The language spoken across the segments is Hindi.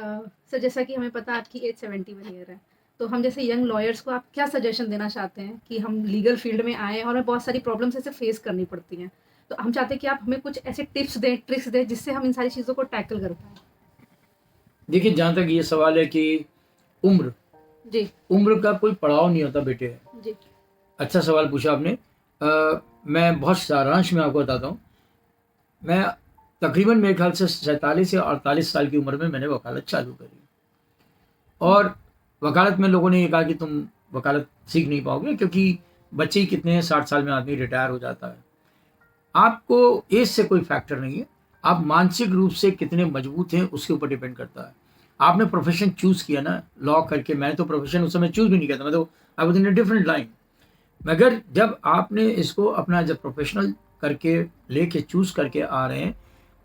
सर जैसा कि हमें पता है आपकी एज 71 ईयर है, तो हम जैसे यंग लॉयर्स को आप क्या सजेशन देना चाहते हैं कि हम लीगल फील्ड में आएँ और हमें बहुत सारी प्रॉब्लम्स ऐसे फेस करनी पड़ती हैं। तो हम चाहते हैं कि आप हमें कुछ ऐसे टिप्स दें, ट्रिक्स दें जिससे हम इन सारी चीज़ों को टैकल कर पाएँ। देखिए, जहाँ तक ये सवाल है कि उम्र जी, उम्र का कोई पड़ाव नहीं होता बेटे। जी, अच्छा सवाल पूछा आपने। मैं बहुत सारांश में आपको बताता हूँ। मैं तकरीबन मेरे ख्याल से 47 या 48 साल की उम्र में मैंने वकालत चालू करी, और वकालत में लोगों ने ये कहा कि तुम वकालत सीख नहीं पाओगे क्योंकि बच्चे ही कितने हैं, 60 साल में आदमी रिटायर हो जाता है। आपको एज से कोई फैक्टर नहीं है, आप मानसिक रूप से कितने मजबूत हैं उसके ऊपर डिपेंड करता है। आपने प्रोफेशन चूज किया ना लॉ करके, मैंने तो प्रोफेशन उस समय चूज भी नहीं किया था, मैं तो I was in a different line. मगर जब आपने इसको अपना जब प्रोफेशनल करके लेके चूज करके आ रहे हैं,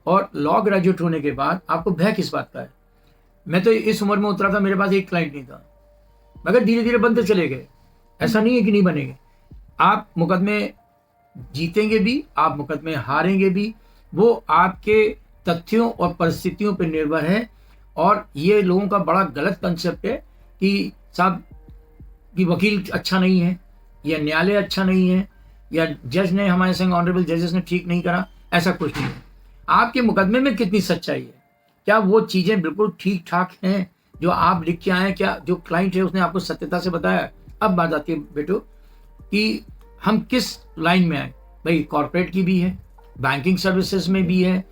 और लॉ ग्रेजुएट होने के बाद आपको भय किस बात का है? मैं तो इस उम्र में उतरा था, मेरे पास एक क्लाइंट नहीं था, मगर धीरे धीरे बनते चले गए। ऐसा नहीं है कि नहीं बनेंगे। आप मुकदमे जीतेंगे भी, आप मुकदमे हारेंगे भी, वो आपके तथ्यों और परिस्थितियों पर निर्भर है। और ये लोगों का बड़ा गलत कंसेप्ट है कि साहब कि वकील अच्छा नहीं है, या न्यायालय अच्छा नहीं है, या जज ने हमारे संग ऑनरेबल जजेस ने ठीक नहीं करा। ऐसा कुछ नहीं है। आपके मुकदमे में कितनी सच्चाई है, क्या वो चीज़ें बिल्कुल ठीक ठाक हैं जो आप लिख के आए, क्या जो क्लाइंट है उसने आपको सत्यता से बताया? अब बात आती है बेटो कि हम किस लाइन में आए। भाई कॉर्पोरेट की भी है, बैंकिंग सर्विसेज में भी है,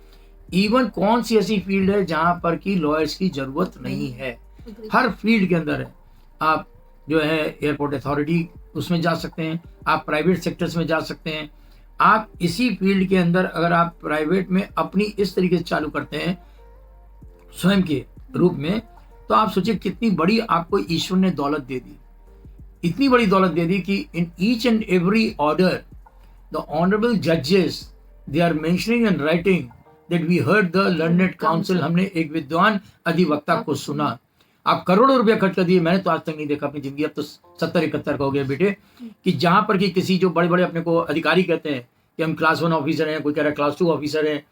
इवन कौन सी ऐसी फील्ड है जहां पर की लॉयर्स की जरूरत नहीं है? हर फील्ड के अंदर है। आप जो है एयरपोर्ट अथॉरिटी उसमें जा सकते हैं, आप प्राइवेट सेक्टर्स में जा सकते हैं। आप इसी फील्ड के अंदर अगर आप प्राइवेट में अपनी इस तरीके से चालू करते हैं स्वयं के रूप में, तो आप सोचिए कितनी बड़ी आपको ईश्वर ने दौलत दे दी। इतनी बड़ी दौलत दे दी कि in each and every order the honourable जजेस they are mentioning and writing that we heard the learned counsel. हमने एक विद्वान अधिवक्ता को सुना। आप करोड़ों रुपया खर्च कर दिए, मैंने तो आज तक नहीं देखा अपनी जिंदगी, अब तो 70-71 का हो गया बेटे, कि जहां पर कि किसी जो बड़े बड़े अपने को अधिकारी कहते हैं कि हम क्लास 1 ऑफिसर हैं, कोई कह रहा है क्लास 2 ऑफिसर हैं,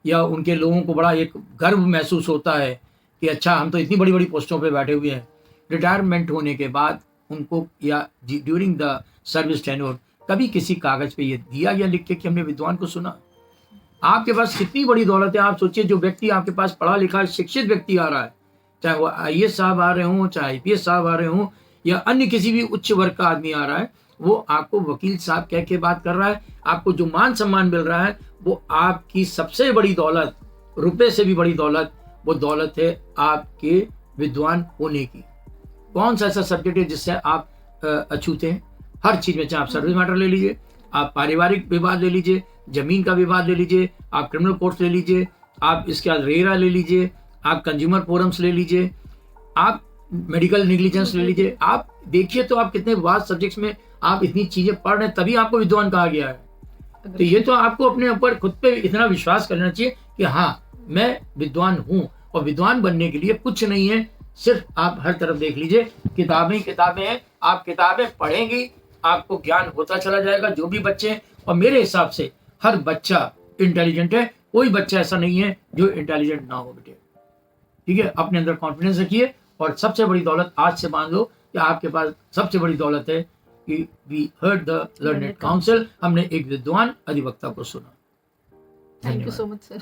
या उनके लोगों को बड़ा एक गर्व महसूस होता है कि अच्छा हम तो इतनी बड़ी बड़ी पोस्टों पे बैठे हुए हैं। रिटायरमेंट होने के बाद उनको या ड्यूरिंग द सर्विस टेन्योर कभी किसी कागज पे ये दिया गया लिख के कि हमने विद्वान को सुना? आपके पास कितनी बड़ी दौलत है। आप सोचिए, जो व्यक्ति आपके पास पढ़ा लिखा शिक्षित व्यक्ति आ रहा है, चाहे वो आईएएस साहब आ रहे हों, चाहे आईपीएस साहब आ रहे हों, या अन्य किसी भी उच्च वर्ग का आदमी आ रहा है, वो आपको वकील साहब कह के बात कर रहा है। आपको जो मान सम्मान मिल रहा है वो आपकी सबसे बड़ी दौलत, रुपए से भी बड़ी दौलत, वो दौलत है आपके विद्वान होने की। कौन सा ऐसा सब्जेक्ट है जिससे आप अछूते हैं? हर चीज में, चाहे आप सर्विस मैटर ले लीजिए, आप पारिवारिक विवाद ले लीजिए, जमीन का विवाद ले लीजिए, आप क्रिमिनल कोर्ट ले लीजिए, आप इसके बाद रेरा ले लीजिए, आप कंज्यूमर फोरम्स ले लीजिए, आप मेडिकल नेग्लिजेंस ले लीजिए। आप देखिए तो आप कितने वास्ट सब्जेक्ट्स में आप इतनी चीजें पढ़ रहे हैं, तभी आपको विद्वान कहा गया है। तो ये तो आपको अपने ऊपर खुद पे इतना विश्वास करना चाहिए कि हाँ मैं विद्वान हूँ। और विद्वान बनने के लिए कुछ नहीं है, सिर्फ आप हर तरफ देख लीजिए, किताबें किताबें हैं। आप किताबें पढ़ेंगी, आपको ज्ञान होता चला जाएगा। जो भी बच्चे, और मेरे हिसाब से हर बच्चा इंटेलिजेंट है, कोई बच्चा ऐसा नहीं है जो इंटेलिजेंट ना हो बेटे। ठीक है, अपने अंदर कॉन्फिडेंस रखिए। और सबसे बड़ी दौलत आज से मान लो कि आपके पास सबसे बड़ी दौलत है कि we heard the learned counsel, हमने एक विद्वान अधिवक्ता को सुना। Thank you so much sir.